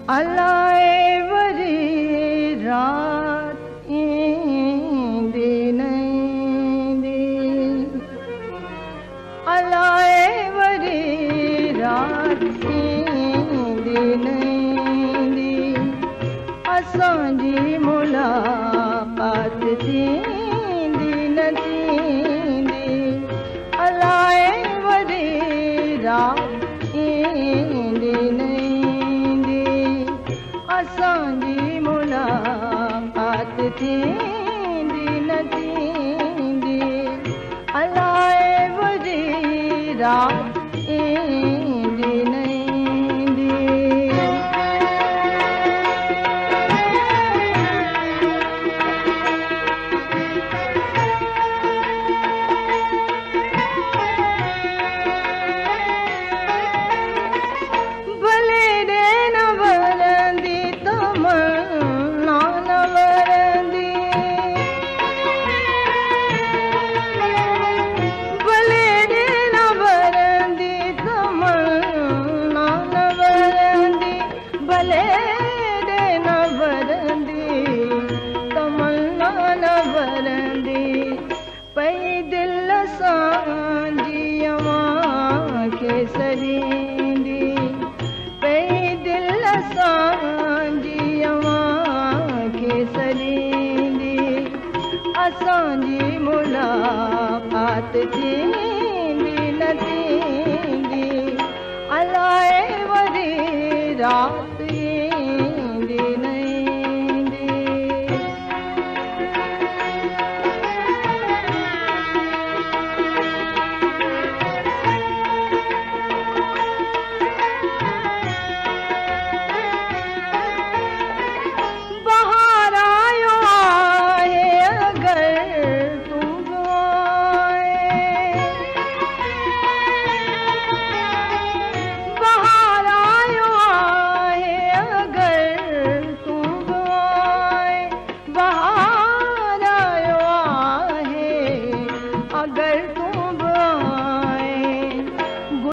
अलाए वरी रात ईंदी नईंदी, अलाए वरी रात ईंदी नईंदी, असांजी मुलाकात थींदी न थींदी, अलाए वरी रात ईंदी नईंदी, असांजी मुलाकात थींदी न थींदी, अलाए वरी रात ईंदी नईंदी। भले रे न वरंदी तमन्ना न वरंदी, भले रे न वरंदी तमन्ना न वरंदी, भले रे न वरंदी तमन्ना न वरंदी, पई दिल सांजी अवां खे सरींदी, पई दिल सांजी अवां खे सरींदी, असांजी मुलाकात थींदी न थींदी, अलाए वरी रात